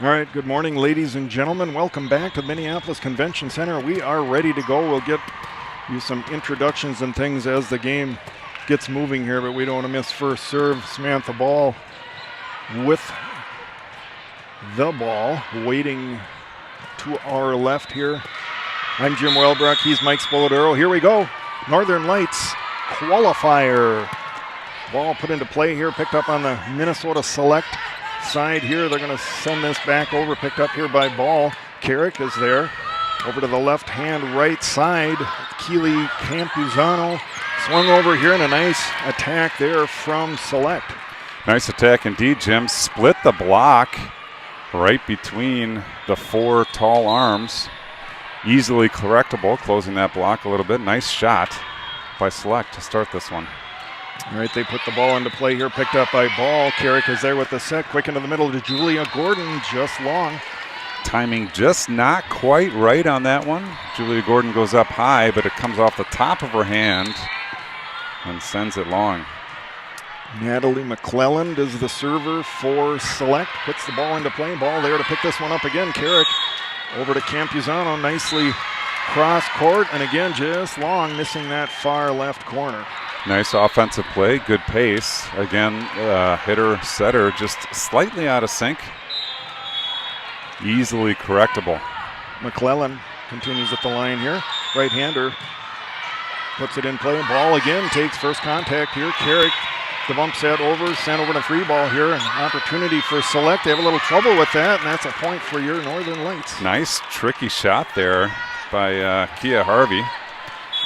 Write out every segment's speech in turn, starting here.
All right, good morning, ladies and gentlemen. Welcome back to the Minneapolis Convention Center. We are ready to go. We'll get you some introductions and things as the game gets moving here, but we don't want to miss first serve. Samantha Ball with the ball, waiting to our left here. I'm Jim Welbrook. He's Mike Spolidoro. Here we go. Northern Lights Qualifier. Ball put into play here, picked up on the Minnesota Select side here. They're going to send this back over, picked up here by Ball. Carrick is there. Over to the left-hand right side. Keely Campuzano swung over here, and a nice attack there from Select. Nice attack indeed, Jim. Split the block right between the four tall arms. Easily correctable, closing that block a little bit. Nice shot by Select to start this one. All right, they put the ball into play here, picked up by Ball. Carrick is there with the set, quick into the middle to Julia Gordon, just long. Timing just not quite right on that one. Julia Gordon goes up high, but it comes off the top of her hand and sends it long. Natalie McClelland is the server for Select, puts the ball into play. Ball there to pick this one up again. Carrick over to Campuzano, nicely cross court, and again just long, missing that far left corner. Nice offensive play, good pace. Again, hitter, setter, just slightly out of sync. Easily correctable. McClellan continues at the line here. Right-hander puts it in play. Ball again takes first contact here. Carrick, the bump set over, sent over to free ball here. An opportunity for Select. They have a little trouble with that, and that's a point for your Northern Lights. Nice, tricky shot there by Kia Harvey.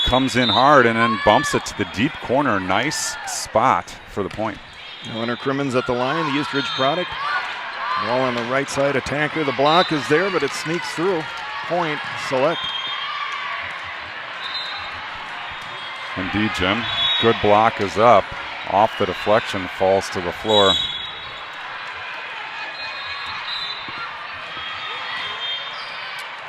Comes in hard and then bumps it to the deep corner. Nice spot for the point. Leonard Crimmins at the line, the Eastridge product. Ball on the right side, attacker. The block is there, but it sneaks through. Point, Select. Indeed, Jim. Good block is up. Off the deflection, falls to the floor.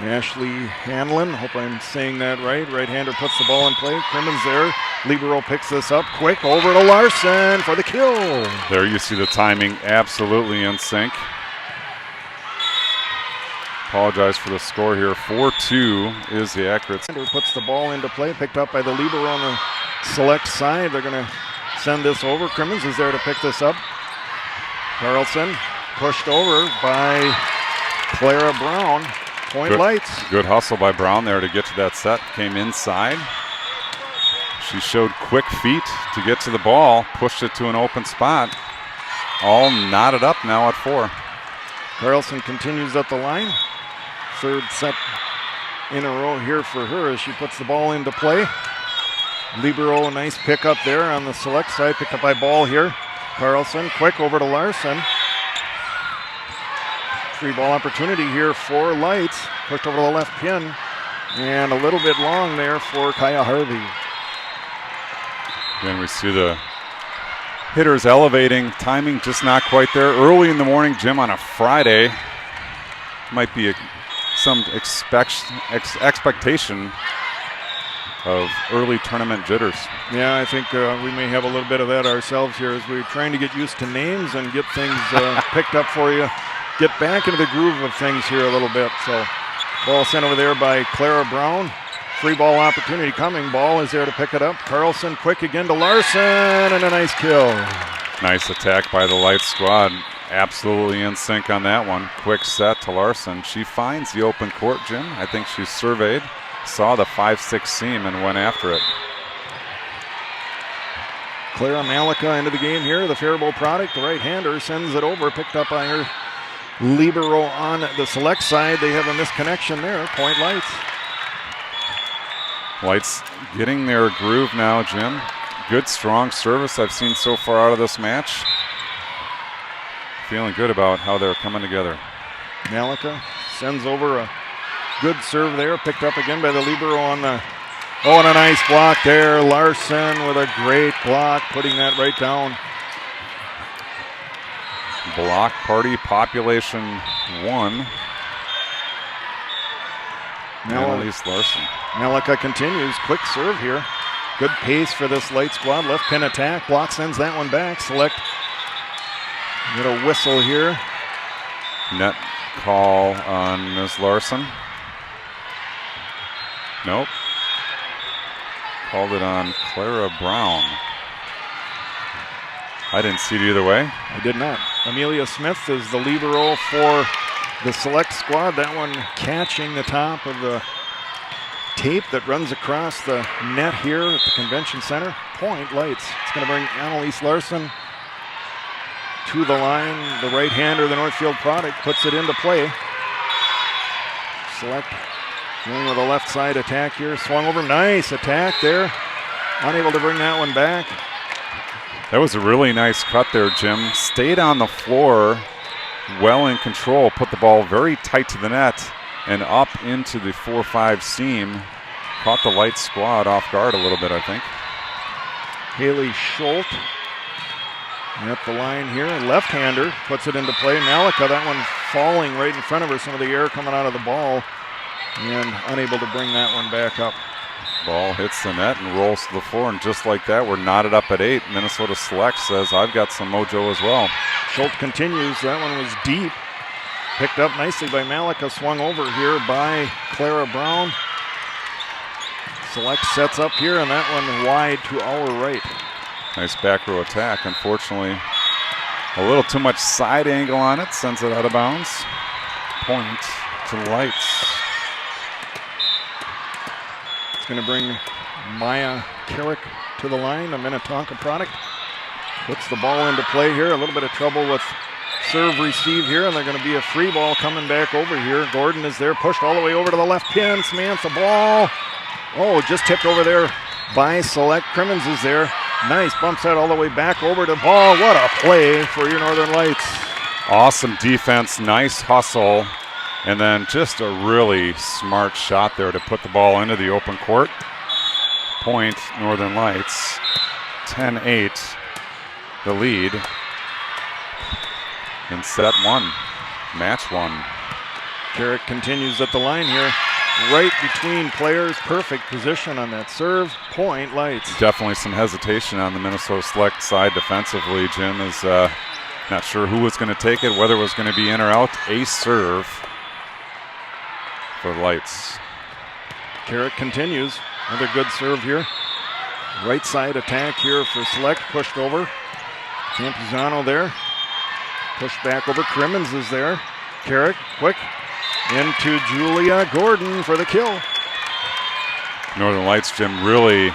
Ashley Hanlon, hope I'm saying that right. Right-hander puts the ball in play. Crimmins there. Libero picks this up quick. Over to Larson for the kill. There you see the timing absolutely in sync. Apologize for the score here. 4-2 is the accurate. Puts the ball into play. Picked up by the Libero on the Select side. They're going to send this over. Crimmins is there to pick this up. Carlson pushed over by Clara Brown. Point Lights. Good hustle by Brown there to get to that set. Came inside. She showed quick feet to get to the ball. Pushed it to an open spot. All knotted up now at 4. Carlson continues up the line. Third set in a row here for her as she puts the ball into play. Libero, a nice pickup there on the Select side. Picked up by Ball here. Carlson quick over to Larson. Free ball opportunity here for Lights. Pushed over to the left pin. And a little bit long there for Kaya Harvey. Again, we see the hitters elevating. Timing just not quite there. Early in the morning, Jim, on a Friday. Might be some expectation of early tournament jitters. Yeah, I think we may have a little bit of that ourselves here as we're trying to get used to names and get things picked up for you. Get back into the groove of things here a little bit. So ball sent over there by Clara Brown. Free ball opportunity coming. Ball is there to pick it up. Carlson quick again to Larson, and a nice kill. Nice attack by the Light squad. Absolutely in sync on that one. Quick set to Larson. She finds the open court, Jim. I think she surveyed, saw the 5-6 seam, and went after it. Clara Malika into the game here. The Faribault product, the right-hander, sends it over. Picked up by her Libero on the Select side. They have a misconnection there. Point Lights. Lights getting their groove now, Jim. Good, strong service I've seen so far out of this match. Feeling good about how they're coming together. Malika sends over a good serve there. Picked up again by the Libero on the... Oh, and a nice block there. Larson with a great block, putting that right down. Block party population 1. Annalise Larson. Malika continues. Quick serve here. Good pace for this Light squad. Left pin attack. Block sends that one back. Select. Get a whistle here. Net call on Ms. Larson. Nope. Called it on Clara Brown. I didn't see it either way. I did not. Amelia Smith is the libero for the select squad. That one catching the top of the tape that runs across the net here at the convention center. Point Lights. It's going to bring Annalise Larson to the line. The right-hander, the Northfield product, puts it into play. Select going with a left side attack here. Swung over. Nice attack there. Unable to bring that one back. That was a really nice cut there, Jim. Stayed on the floor, well in control, put the ball very tight to the net and up into the 4-5 seam. Caught the Lights squad off guard a little bit, I think. Haley Schultz at the line here. Left-hander puts it into play. Malika, that one falling right in front of her. Some of the air coming out of the ball and unable to bring that one back up. Ball hits the net and rolls to the floor, and just like that, we're knotted up at 8. Minnesota Select says, I've got some mojo as well. Schultz continues. That one was deep. Picked up nicely by Malika. Swung over here by Clara Brown. Select sets up here, and that one wide to our right. Nice back row attack. Unfortunately, a little too much side angle on it. Sends it out of bounds. Point to the Lights. Going to bring Maya Carrick to the line, a Minnetonka product. Puts the ball into play here. A little bit of trouble with serve receive here, and they're going to be a free ball coming back over here. Gordon is there, pushed all the way over to the left pin. Samantha ball. Oh, just tipped over there by Select. Crimmins is there. Nice, bumps that all the way back over to ball. What a play for your Northern Lights. Awesome defense, nice hustle. And then just a really smart shot there to put the ball into the open court. Point, Northern Lights, 10-8, the lead in set 1, match 1. Carrick continues at the line here. Right between players, perfect position on that serve. Point Lights. Definitely some hesitation on the Minnesota Select side defensively. Jim is not sure who was going to take it, whether it was going to be in or out. Ace serve for Lights. Carrick continues. Another good serve here. Right side attack here for Select. Pushed over. Campuzano there. Pushed back over. Crimmins is there. Carrick, quick. Into Julia Gordon for the kill. Northern Lights, Jim, really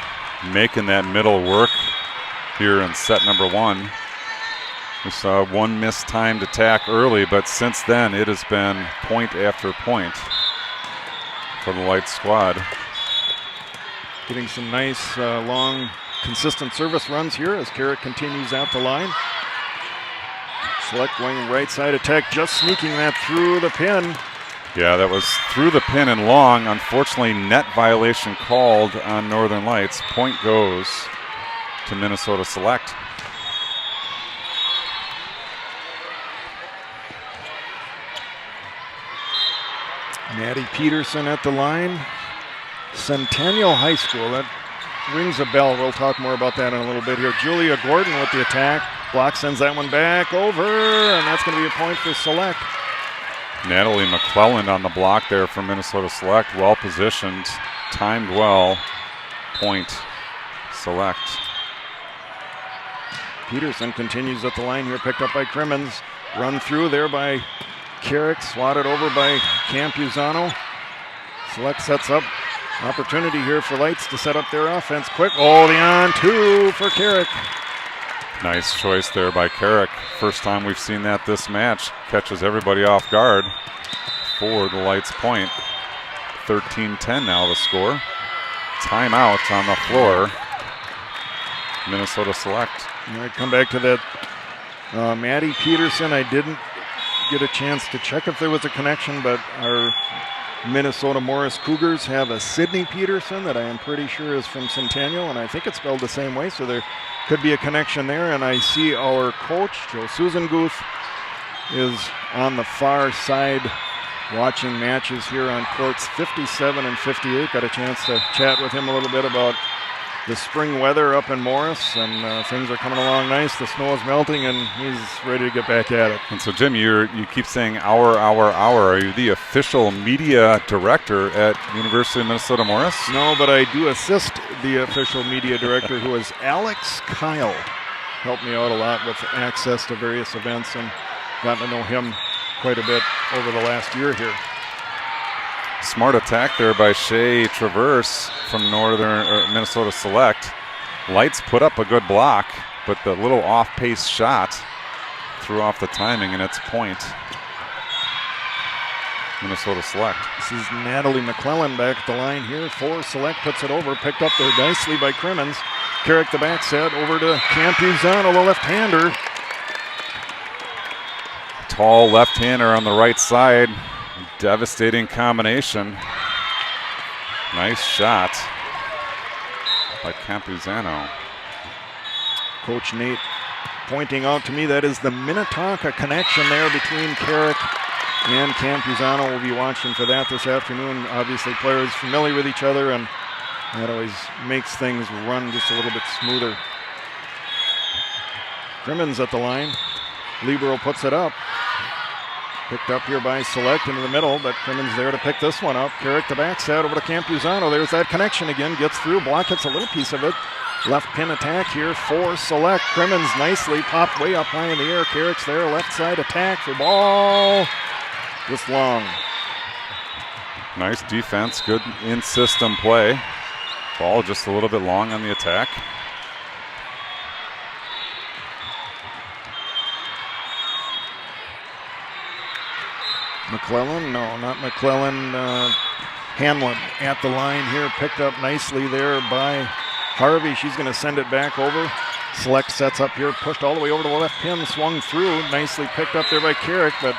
making that middle work here in set number 1. We saw one mistimed attack early, but since then it has been point after point for the Lights squad. Getting some nice, long, consistent service runs here as Carrick continues out the line. Select wing right side attack, just sneaking that through the pin. Yeah, that was through the pin and long. Unfortunately, net violation called on Northern Lights. Point goes to Minnesota Select. Maddie Peterson at the line. Centennial High School, that rings a bell. We'll talk more about that in a little bit here. Julia Gordon with the attack. Block sends that one back over, and that's going to be a point for Select. Natalie McClelland on the block there for Minnesota Select. Well positioned, timed well. Point Select. Peterson continues at the line here, picked up by Crimmins. Run through there by Carrick, swatted over by Campuzano. Select sets up. Opportunity here for Lights to set up their offense quick. Oh, the on-two for Carrick. Nice choice there by Carrick. First time we've seen that this match. Catches everybody off guard for the Lights point. 13-10 now the score. Timeout on the floor. Minnesota Select. All right, come back to that. Maddie Peterson, I didn't get a chance to check if there was a connection, but our Minnesota Morris Cougars have a Sydney Peterson that I am pretty sure is from Centennial, and I think it's spelled the same way, so there could be a connection there. And I see our coach, Joe Susanguth, is on the far side watching matches here on courts 57 and 58. Got a chance to chat with him a little bit about the spring weather up in Morris, and things are coming along nice. The snow is melting, and he's ready to get back at it. And so, Jim, you keep saying hour. Are you the official media director at University of Minnesota Morris? No, but I do assist the official media director, who is Alex Kyle. Helped me out a lot with access to various events, and gotten to know him quite a bit over the last year here. Smart attack there by Shea Traverse from Minnesota Select. Lights put up a good block, but the little off-pace shot threw off the timing, and it's point. Minnesota Select. This is Natalie McClellan back at the line here for Select. Puts it over, picked up there nicely by Crimmins. Carrick the backside over to Campuzano, the left-hander. Tall left-hander on the right side. Devastating combination. Nice shot by Campuzano. Coach Nate pointing out to me that is the Minnetonka connection there between Carrick and Campuzano. We'll be watching for that this afternoon. Obviously, players familiar with each other, and that always makes things run just a little bit smoother. Crimmins at the line. Libero puts it up. Picked up here by Select into the middle, but Crimmins there to pick this one up. Carrick the backside over to Campuzano. There's that connection again. Gets through. Block hits a little piece of it. Left pin attack here for Select. Crimmins nicely popped way up high in the air. Carrick's there. Left side attack for ball. Just long. Nice defense. Good in-system play. Ball just a little bit long on the attack. McClellan? No, not McClellan. Hanlon at the line here. Picked up nicely there by Harvey. She's going to send it back over. Select sets up here. Pushed all the way over to the left pin. Swung through. Nicely picked up there by Carrick, but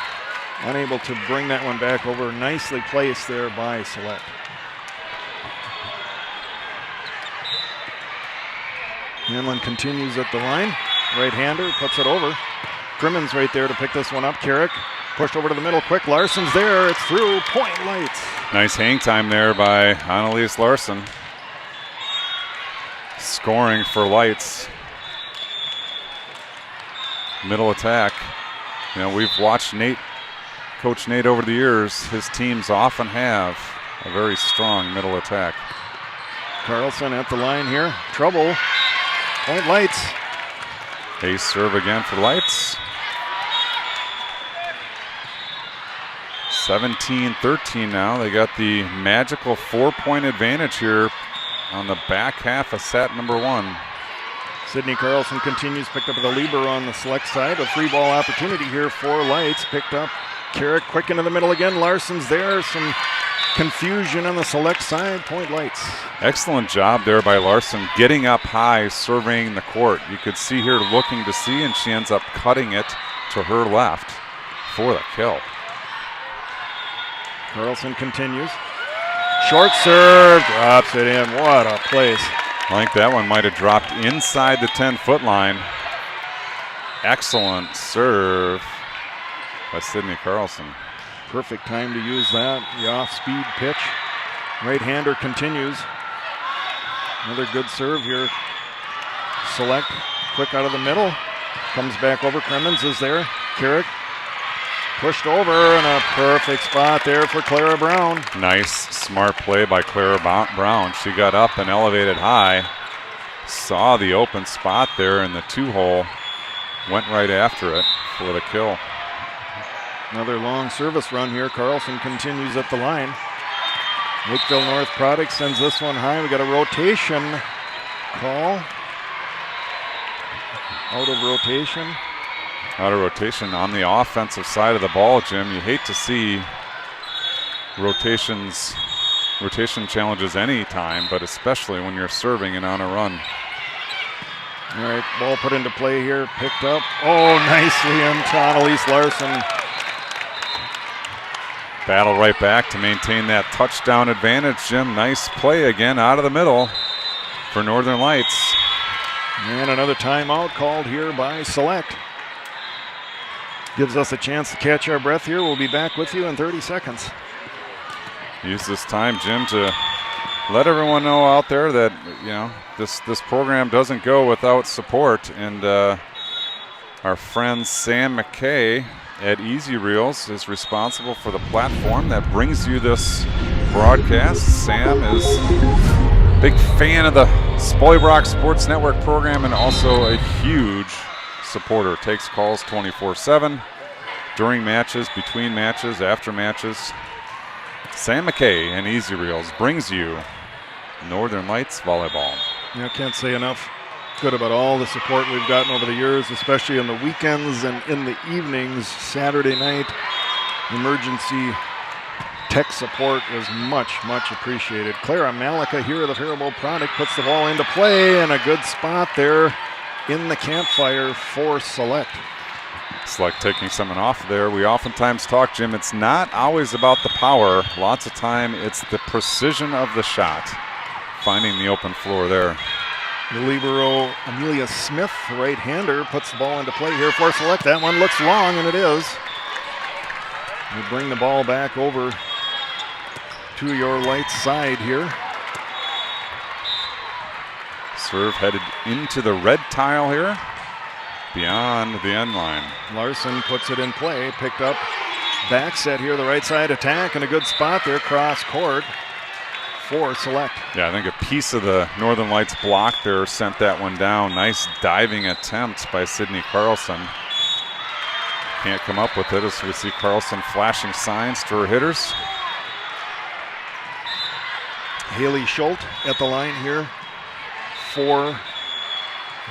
unable to bring that one back over. Nicely placed there by Select. Hanlon continues at the line. Right-hander puts it over. Crimmins right there to pick this one up. Carrick pushed over to the middle quick. Larson's there. It's through. Point Lights. Nice hang time there by Annalise Larson. Scoring for Lights. Middle attack. You know, we've watched Coach Nate over the years. His teams often have a very strong middle attack. Carlson at the line here. Trouble. Point Lights. Ace serve again for Lights. 17-13 now. They got the magical 4-point advantage here on the back half of set number one. Sydney Carlson continues, picked up the Lieber on the Select side. A free ball opportunity here for Lights. Picked up Carrick quick into the middle again. Larson's there. Some confusion on the Select side. Point Lights. Excellent job there by Larson, getting up high, surveying the court. You could see her looking to see, and she ends up cutting it to her left for the kill. Carlson continues. Short serve, drops it in. What a place. I think that one might have dropped inside the 10-foot line. Excellent serve by Sydney Carlson. Perfect time to use that. The off-speed pitch. Right-hander continues. Another good serve here. Select, quick out of the middle. Comes back over. Crimmins is there. Carrick pushed over, and a perfect spot there for Clara Brown. Nice, smart play by Clara Brown. She got up and elevated high. Saw the open spot there in the 2-hole. Went right after it for the kill. Another long service run here. Carlson continues at the line. Lakeville North Product sends this one high. We got a rotation call. Out of rotation. Out of rotation on the offensive side of the ball, Jim. You hate to see rotation challenges any time, but especially when you're serving and on a run. All right, ball put into play here. Picked up. Oh, nicely into Annalise Larson. Battle right back to maintain that touchdown advantage, Jim. Nice play again out of the middle for Northern Lights. And another timeout called here by Select. Gives us a chance to catch our breath here. We'll be back with you in 30 seconds. Use this time, Jim, to let everyone know out there that, you know, this program doesn't go without support. And our friend Sam McKay at Easy Reels is responsible for the platform that brings you this broadcast. Sam is a big fan of the Spoilbrock Sports Network program and also a huge supporter. Takes calls 24/7 during matches, between matches, after matches. Sam McKay and Easy Reels brings you Northern Lights volleyball. Yeah, I can't say enough good about all the support we've gotten over the years, especially in the weekends and in the evenings. Saturday night emergency tech support was much appreciated. Clara Malika here of the Faribault product puts the ball into play, and a good spot there in the campfire for Select. Select taking someone off there. We oftentimes talk, Jim, it's not always about the power. Lots of time it's the precision of the shot, finding the open floor there. The libero, Amelia Smith, the right-hander, puts the ball into play here for Select. That one looks long, and it is. We bring the ball back over to your Lights side here. Serve headed into the red tile here, beyond the end line. Larson puts it in play, picked up, back set here, the right side attack, and a good spot there, cross court for Select. Yeah, I think a piece of the Northern Lights block there sent that one down. Nice diving attempt by Sydney Carlson. Can't come up with it as we see Carlson flashing signs to her hitters. Haley Schultz at the line here for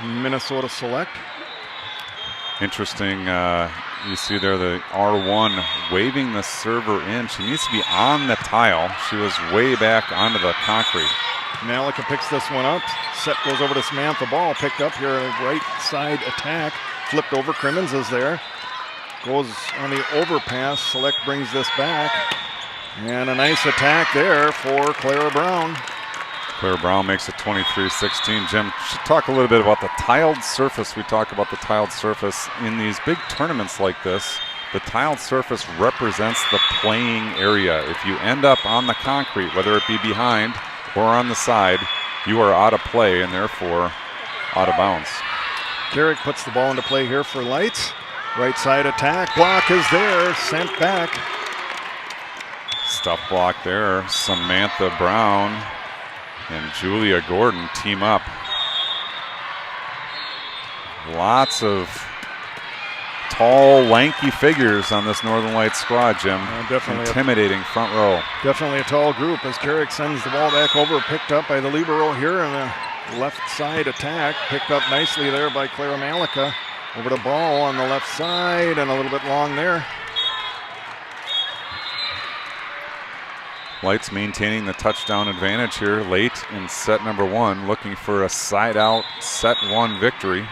Minnesota Select. Interesting, you see there the R1 waving the server in. She needs to be on the tile. She was way back onto the concrete. Malika picks this one up. Set goes over to Samantha. Ball picked up here, a right side attack. Flipped over, Crimmins is there. Goes on the overpass. Select brings this back. And a nice attack there for Clara Brown. Clara Brown makes it 23-16. Jim, should talk a little bit about the tiled surface. We talk about the tiled surface in these big tournaments like this. The tiled surface represents the playing area. If you end up on the concrete, whether it be behind or on the side, you are out of play and therefore out of bounds. Carrick puts the ball into play here for Lights. Right side attack. Block is there. Sent back. Stuff block there. Samantha Brown and Julia Gordon team up. Lots of tall, lanky figures on this Northern Lights squad, Jim. Definitely intimidating front row. Definitely a tall group as Carrick sends the ball back over, picked up by the libero here, and a left side attack picked up nicely there by Clara Malika. Over to Ball on the left side and a little bit long there. Lights maintaining the touchdown advantage here late in set number one, looking for a side out set one victory.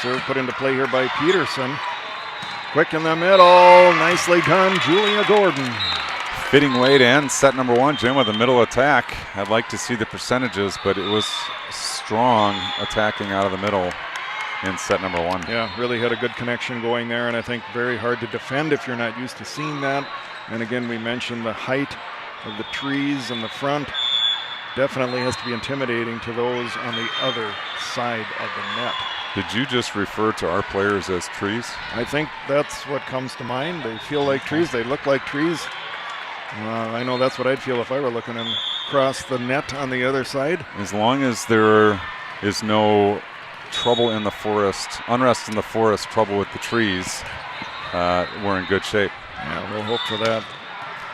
Serve put into play here by Peterson. Quick in the middle, nicely done, Julia Gordon. Fitting way to end set number one, Jim, with a middle attack. I'd like to see the percentages, but it was strong attacking out of the middle in set number one. Yeah, really had a good connection going there, and I think very hard to defend if you're not used to seeing that. And again, we mentioned the height of the trees in the front. Definitely has to be intimidating to those on the other side of the net. Did you just refer to our players as trees? I think that's what comes to mind. They feel like trees. They look like trees. I know that's what I'd feel if I were looking across the net on the other side. As long as there is no trouble in the forest, unrest in the forest, trouble with the trees, we're in good shape. Yeah, we'll hope for that.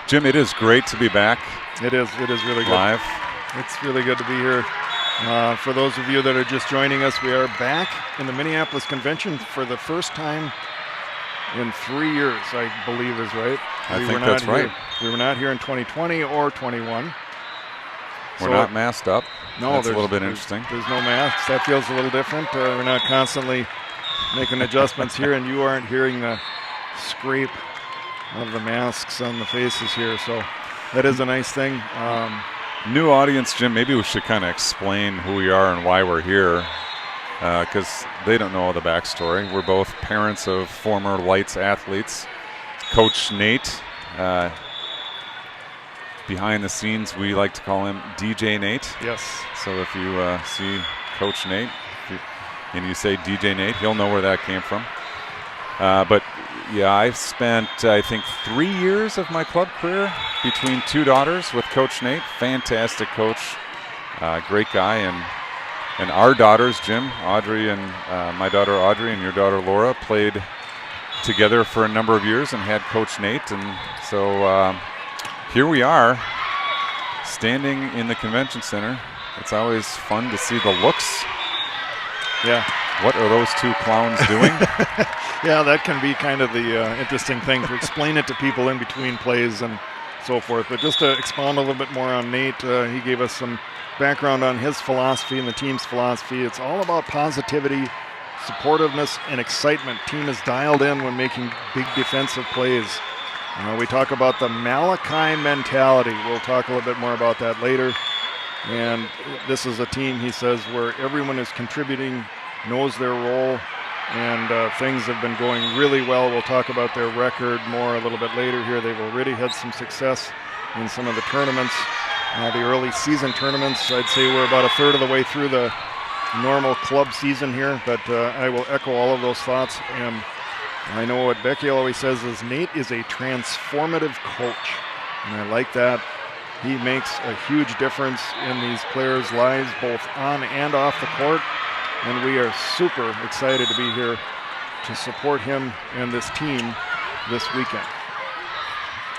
Jim, it is great to be back. It is really good. Live. It's really good to be here. For those of you that are just joining us, we are back in the Minneapolis Convention for the first time in 3 years, I believe is right. I think that's right. We were not here in 2020 or 21. We're not masked up. No, that's a little bit interesting. There's no masks. That feels a little different. We're not constantly making adjustments here, and you aren't hearing the scrape of the masks on the faces here. So that is a nice thing. New audience, Jim, maybe we should kind of explain who we are and why we're here, because they don't know the backstory. We're both parents of former Lights athletes. Coach Nate behind the scenes, we like to call him DJ Nate. Yes. So if you see Coach Nate and you say DJ Nate, he'll know where that came from. But yeah, I've spent, I think, 3 years of my club career between 2 daughters with Coach Nate. Fantastic coach, great guy. And our daughters, Jim, Audrey, and my daughter Audrey and your daughter Laura played together for a number of years and had Coach Nate. And so here we are, standing in the convention center. It's always fun to see the looks. Yeah. What are those 2 clowns doing? Yeah, that can be kind of the interesting thing to explain it to people in between plays and so forth. But just to expound a little bit more on Nate, he gave us some background on his philosophy and the team's philosophy. It's all about positivity, supportiveness, and excitement. Team is dialed in when making big defensive plays. We talk about the Malachi mentality. We'll talk a little bit more about that later. And this is a team, he says, where everyone is contributing, knows their role, and things have been going really well. We'll talk about their record more a little bit later here. They've already had some success in some of the tournaments, the early season tournaments. I'd say we're about a third of the way through the normal club season here, but I will echo all of those thoughts. And I know what Becky always says is Nate is a transformative coach, and I like that. He makes a huge difference in these players' lives, both on and off the court, and we are super excited to be here to support him and this team this weekend.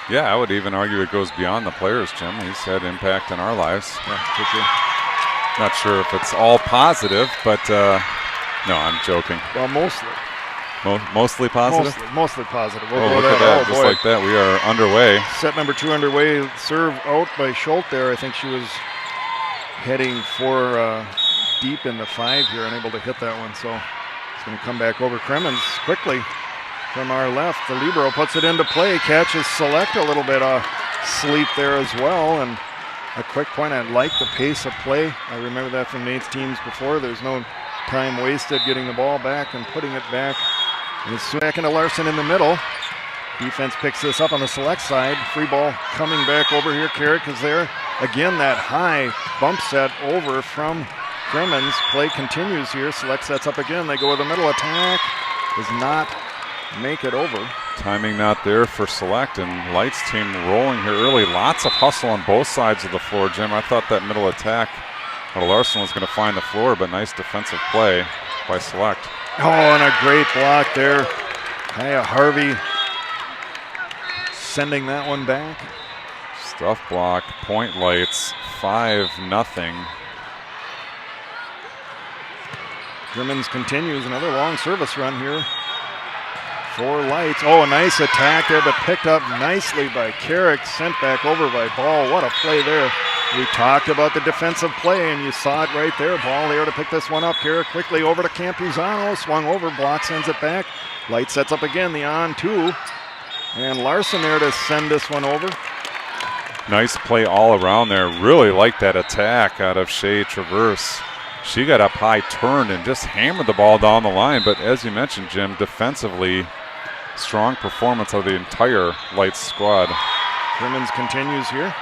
Yeah, I would even argue it goes beyond the players, Jim. He's had impact in our lives. Yeah, for sure. Not sure if it's all positive, but no, I'm joking. Well, mostly. Mostly positive? Mostly positive. We'll look at that. Just like that, we are underway. Set number 2 underway. Serve out by Schultz there. I think she was heading for deep in the 5 here, unable to hit that one. So it's going to come back over. Kremens quickly from our left. The libero puts it into play. Catches Select a little bit sleep there as well. And a quick point. I like the pace of play. I remember that from Nate's teams before. There's no time wasted getting the ball back and putting it back. And it's back into Larson in the middle. Defense picks this up on the Select side. Free ball coming back over here. Carrick is there. Again, that high bump set over from Kremens. Play continues here. Select sets up again. They go with a middle attack. Does not make it over. Timing not there for Select, and Lights team rolling here early. Lots of hustle on both sides of the floor, Jim. I thought that middle attack, Larson was going to find the floor, but nice defensive play by Select. Oh, and a great block there. Kaya Harvey sending that one back. Stuff block, point Lights, 5-0. Crimmins continues another long service run here for Lights. Oh, a nice attack there, but picked up nicely by Carrick, sent back over by Ball. What a play there. We talked about the defensive play, and you saw it right there. Ball there to pick this one up. Carrick quickly over to Campuzano, swung over, block sends it back. Light sets up again, the on-2. And Larson there to send this one over. Nice play all around there. Really like that attack out of Shea Traverse. She got up high, turned, and just hammered the ball down the line. But as you mentioned, Jim, defensively, strong performance of the entire Lights squad. Crimmins continues here.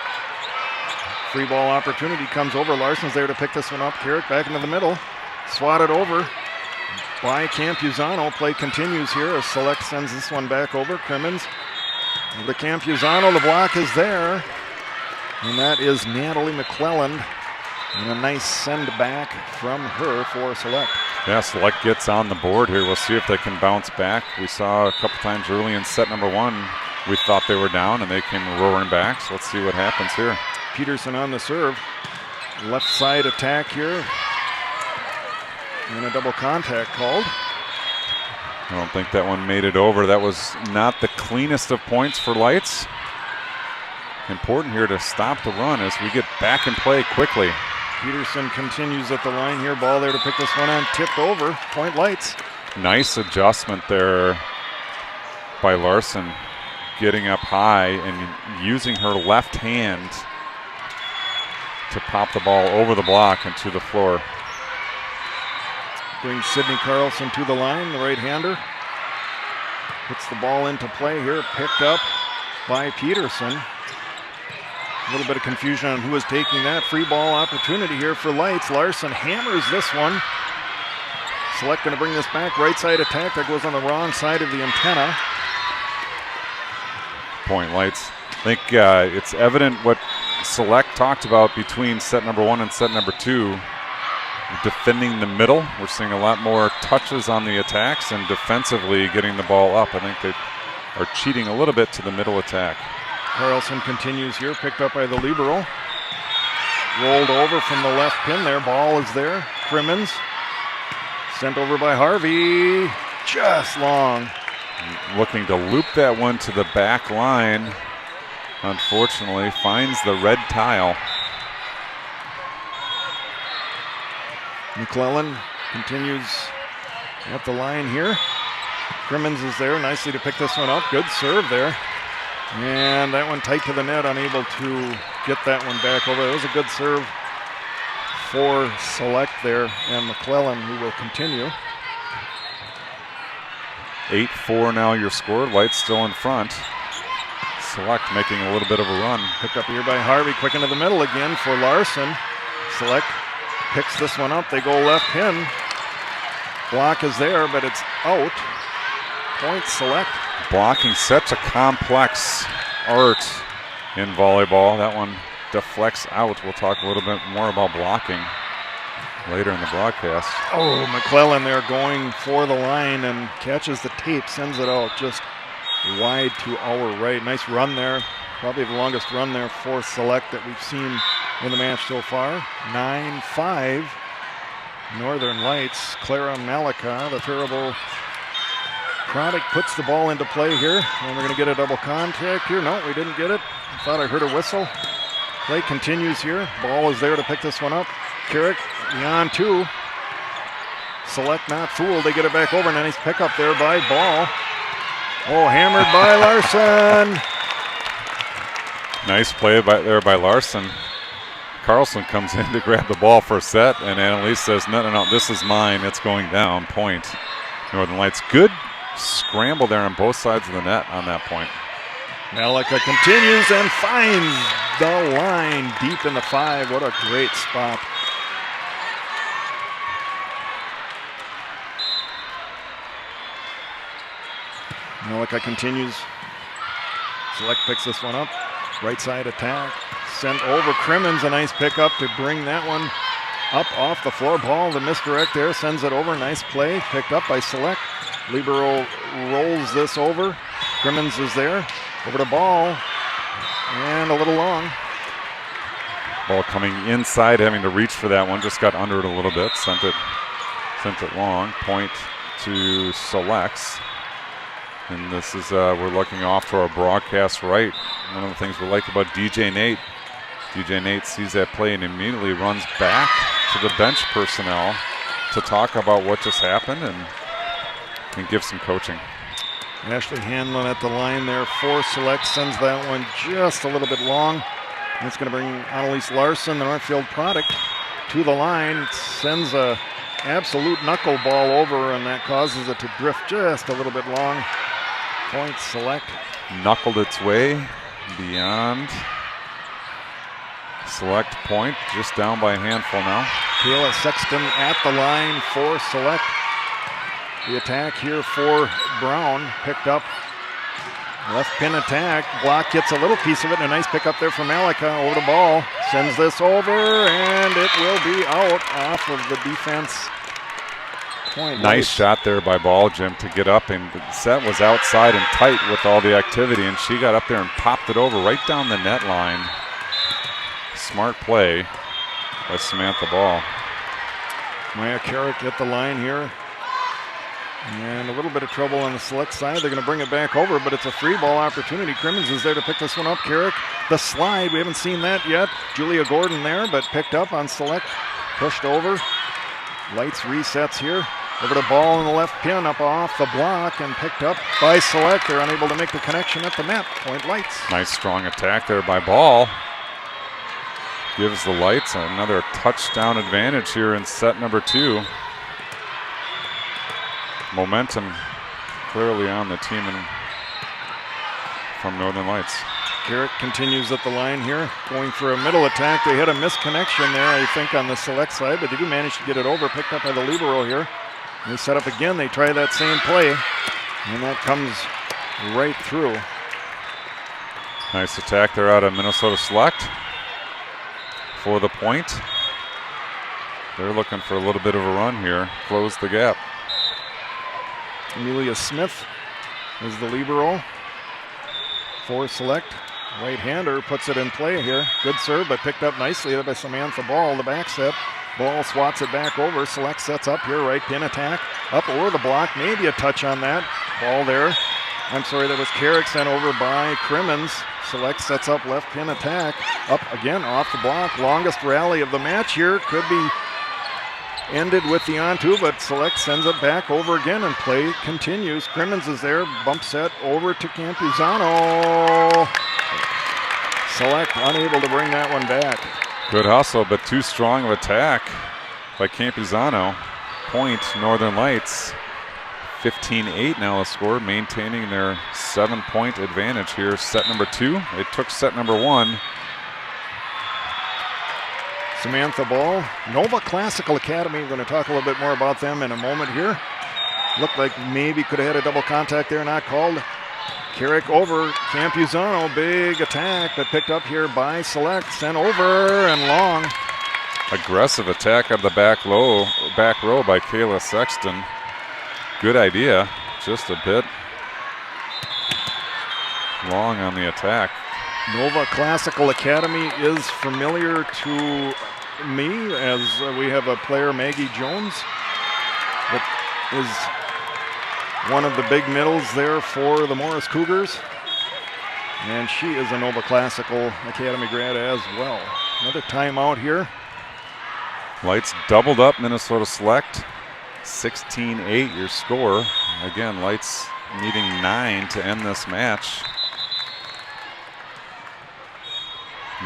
Free ball opportunity comes over. Larson's there to pick this one up. Carrick back into the middle. Swatted over by Campuzano. Play continues here as Select sends this one back over. Crimmins over to Campuzano. The block is there. And that is Natalie McClelland. And a nice send back from her for Select. Yeah, Select gets on the board here. We'll see if they can bounce back. We saw a couple times early in set number 1, we thought they were down and they came roaring back. So let's see what happens here. Peterson on the serve. Left side attack here. And a double contact called. I don't think that one made it over. That was not the cleanest of points for Lights. Important here to stop the run as we get back in play quickly. Peterson continues at the line here. Ball there to pick this one on. Tipped over. Point Lights. Nice adjustment there by Larson. Getting up high and using her left hand to pop the ball over the block and to the floor. Brings Sydney Carlson to the line, the right-hander. Puts the ball into play here, picked up by Peterson. A little bit of confusion on who was taking that. Free ball opportunity here for Lights. Larson hammers this one. Select going to bring this back. Right side attack. That goes on the wrong side of the antenna. Point Lights. I think it's evident what Select talked about between set number 1 and set number 2. Defending the middle. We're seeing a lot more touches on the attacks and defensively getting the ball up. I think they are cheating a little bit to the middle attack. Carlson continues here, picked up by the libero. Rolled over from the left pin there. Ball is there. Crimmins sent over by Harvey. Just long. Looking to loop that one to the back line. Unfortunately, finds the red tile. McClellan continues at the line here. Crimmins is there nicely to pick this one up. Good serve there. And that one tight to the net, unable to get that one back over. That was a good serve for Select there, and McClellan, who will continue. 8-4 now your score. Lights still in front. Select making a little bit of a run. Pick up here by Harvey, quick into the middle again for Larson. Select picks this one up. They go left pin. Block is there, but it's out. Point Select. Blocking such a complex art in volleyball. That one deflects out. We'll talk a little bit more about blocking later in the broadcast. Oh, McClellan there going for the line and catches the tape, sends it out just wide to our right. Nice run there. Probably the longest run there for Select that we've seen in the match so far. 9-5. Northern Lights. Clara Malika, the terrible product, puts the ball into play here. And we're going to get a double contact here. No, we didn't get it. I thought I heard a whistle. Play continues here. Ball is there to pick this one up. Carrick beyond 2. Select not fooled. They get it back over. And a nice pickup there by Ball. Oh, hammered by Larson. Nice play there by Larson. Carlson comes in to grab the ball for a set, and Annalise says, no, this is mine. It's going down. Point. Northern Lights. Good scramble there on both sides of the net on that point. Malika continues and finds the line deep in the 5. What a great spot. Malika continues. Select picks this one up. Right side attack. Sent over. Crimmins, a nice pickup to bring that one up off the floor. Ball, the misdirect there, sends it over. Nice play. Picked up by Select. Libero rolls this over. Crimmins is there. Over to Ball. And a little long. Ball coming inside, having to reach for that one. Just got under it a little bit. Sent it long. Point to Selects. And this is, we're looking off to our broadcast right. One of the things we like about DJ Nate sees that play and immediately runs back to the bench personnel to talk about what just happened and give some coaching. Ashley Hanlon at the line there for Select, sends that one just a little bit long. And it's going to bring Annalise Larson, the Northfield product, to the line. Sends a absolute knuckleball over, and that causes it to drift just a little bit long. Point Select. Knuckled its way beyond Select point, just down by a handful now. Kayla Sexton at the line for Select. The attack here for Brown, picked up. Left pin attack. Block gets a little piece of it, and a nice pickup there from Malika. Over the Ball. Sends this over, and it will be out off of the defense. Point nice shot there by Ball, Jim, to get up, and the set was outside and tight with all the activity, and she got up there and popped it over right down the net line. Smart play by Samantha Ball. Maya Carrick at the line here. And a little bit of trouble on the Select side. They're going to bring it back over, but it's a free ball opportunity. Crimmins is there to pick this one up. Carrick, the slide. We haven't seen that yet. Julia Gordon there, but picked up on Select. Pushed over. Lights resets here. Over the Ball in the left pin, up off the block, and picked up by Select. They're unable to make the connection at the net. Point Lights. Nice strong attack there by Ball. Gives the Lights another touchdown advantage here in set number 2. Momentum clearly on the team from Northern Lights. Carrick continues at the line here, going for a middle attack. They had a misconnection there, I think, on the select side, but they do manage to get it over, picked up by the libero here. They set up again, they try that same play, and that comes right through. Nice attack there out of Minnesota Select for the point. They're looking for a little bit of a run here, close the gap. Amelia Smith is the libero for Select. Right-hander puts it in play here. Good serve, but picked up nicely by Samantha Ball. The back set. Ball swats it back over. Select sets up here. Right pin attack. Up over the block. Maybe a touch on that. Ball there. I'm sorry, that was Carrick sent over by Crimmins. Select sets up left pin attack. Up again off the block. Longest rally of the match here. Could be ended with the on-two, but Select sends it back over again and play continues. Crimmins is there. Bump set over to Campuzano. Select unable to bring that one back. Good hustle, but too strong of attack by Campuzano. Point Northern Lights. 15-8 now the score, maintaining their 7-point advantage here. Set number 2. It took set number 1. Samantha Ball, Nova Classical Academy. We're going to talk a little bit more about them in a moment here. Looked like maybe could have had a double contact there, not called. Carrick over, Campuzano, big attack, but picked up here by Select, sent over and long. Aggressive attack of the back row by Kayla Sexton. Good idea, just a bit long on the attack. Nova Classical Academy is familiar to me as we have a player, Maggie Jones, that is one of the big middles there for the Morris Cougars. And she is a Nova Classical Academy grad as well. Another timeout here. Lights doubled up Minnesota Select. 16-8 your score. Again, Lights needing 9 to end this match.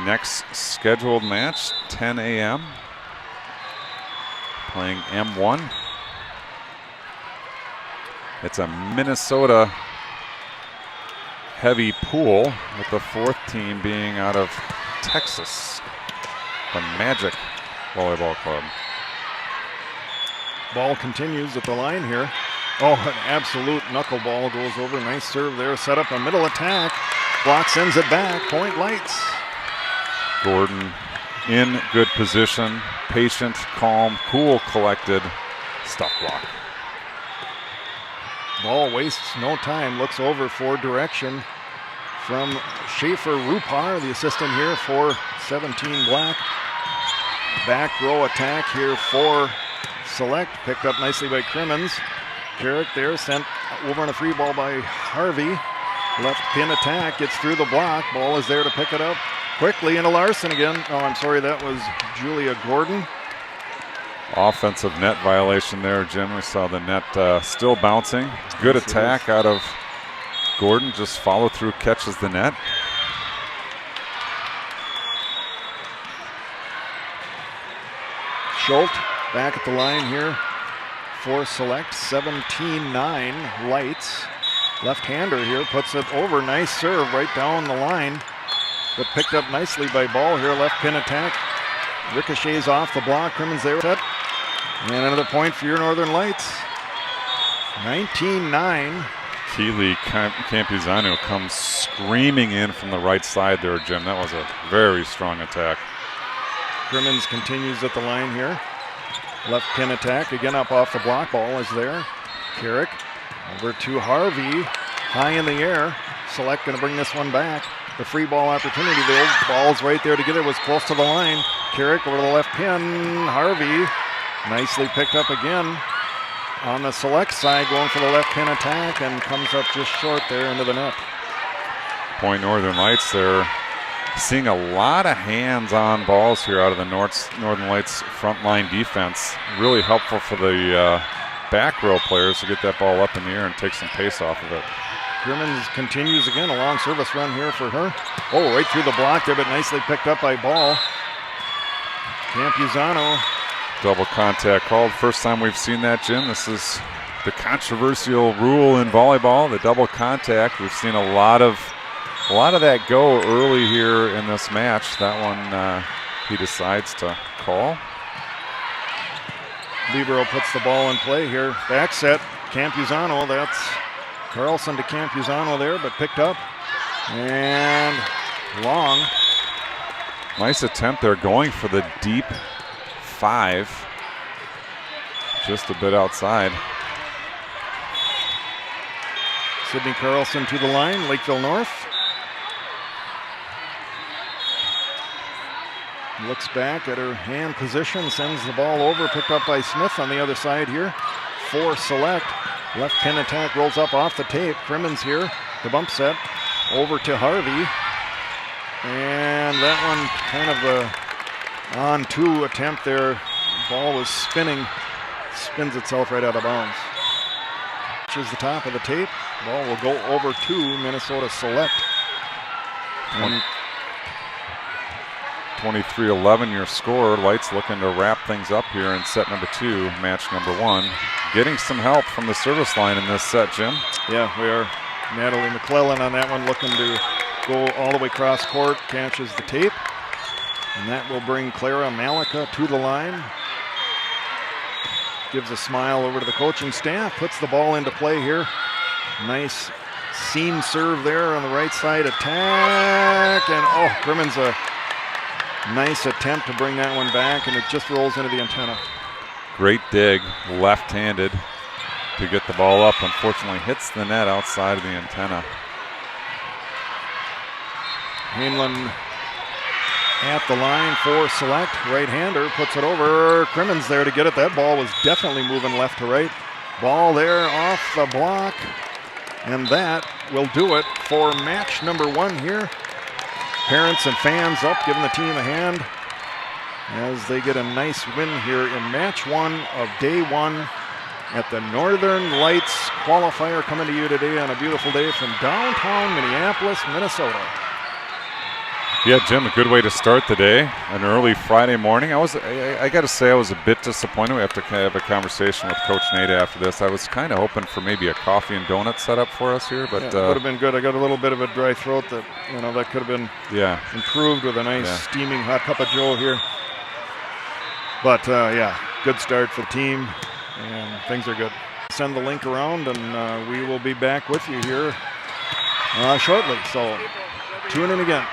Next scheduled match, 10 a.m. Playing M1. It's a Minnesota heavy pool with the 4th team being out of Texas, the Magic Volleyball Club. Ball continues at the line here. Oh, an absolute knuckleball goes over. Nice serve there. Set up a middle attack. Block sends it back. Point Lights. Gordon in good position. Patient, calm, cool, collected. Stop block. Ball wastes no time. Looks over for direction from Schaefer Rupar, the assistant here for 17 Black. Back row attack here for Select. Picked up nicely by Crimmins. Carrick there, sent over on a free ball by Harvey. Left pin attack, gets through the block. Ball is there to pick it up quickly into Larson again. Oh, I'm sorry, that was Julia Gordon. Offensive net violation there, Jim. We saw the net still bouncing. Good attack out of Gordon. Just follow through, catches the net. Schultz back at the line here for Select. 17-9 Lights. Left-hander here puts it over. Nice serve right down the line. But picked up nicely by Ball here. Left pin attack. Ricochets off the block. Crimmins there. Set. And another point for your Northern Lights. 19-9. Keely Campuzano comes screaming in from the right side there, Jim. That was a very strong attack. Crimmins continues at the line here. Left pin attack. Again up off the block. Ball is there. Carrick over to Harvey. High in the air. Select going to bring this one back. The free ball opportunity. The old ball's right there to get it. Was close to the line. Carrick over the left pin. Harvey nicely picked up again on the Select side, going for the left pin attack, and comes up just short there into the net. Point Northern Lights, they're seeing a lot of hands-on balls here out of the Northern Lights frontline defense. Really helpful for the back row players to get that ball up in the air and take some pace off of it. Crimmins continues again, a long service run here for her. Oh, right through the block there, but nicely picked up by Ball. Campuzano. Double contact called. First time we've seen that, Jim. This is the controversial rule in volleyball, the double contact. We've seen a lot of A lot of that go early here in this match. That one he decides to call. Libero puts the ball in play here. Back set, Campuzano. That's Carlson to Campuzano there, but picked up. And long. Nice attempt there, going for the deep 5. Just a bit outside. Sydney Carlson to the line, Lakeville North. Looks back at her hand position, sends the ball over, picked up by Smith on the other side here. 4 select. Left pin attack rolls up off the tape. Crimmins here, the bump set, over to Harvey. And that one kind of a on-2 attempt there. Ball was spinning, spins itself right out of bounds. Reaches the top of the tape. Ball will go over to Minnesota select. 23-11 your score. Lights looking to wrap things up here in set number 2, match number 1. Getting some help from the service line in this set, Jim. Yeah, we are. Natalie McClellan on that one, looking to go all the way cross court, catches the tape. And that will bring Clara Malika to the line. Gives a smile over to the coaching staff, puts the ball into play here. Nice seam serve there on the right side, attack, and oh, Crimmins a nice attempt to bring that one back, and it just rolls into the antenna. Great dig, left-handed to get the ball up. Unfortunately, hits the net outside of the antenna. Hainlin at the line for select. Right-hander puts it over. Crimmins there to get it. That ball was definitely moving left to right. Ball there off the block. And that will do it for match number 1 here. Parents and fans up, giving the team a hand as they get a nice win here in match 1 of day 1 at the Northern Lights Qualifier, coming to you today on a beautiful day from downtown Minneapolis, Minnesota. Yeah, Jim, a good way to start the day, an early Friday morning. I got to say I was a bit disappointed. We have to have a conversation with Coach Nate after this. I was kind of hoping for maybe a coffee and donut setup for us here, but yeah, it would have been good. I got a little bit of a dry throat that, that could have been improved with a nice steaming hot cup of joe here. But good start for the team, and things are good. Send the link around, and we will be back with you here shortly. So tune in again.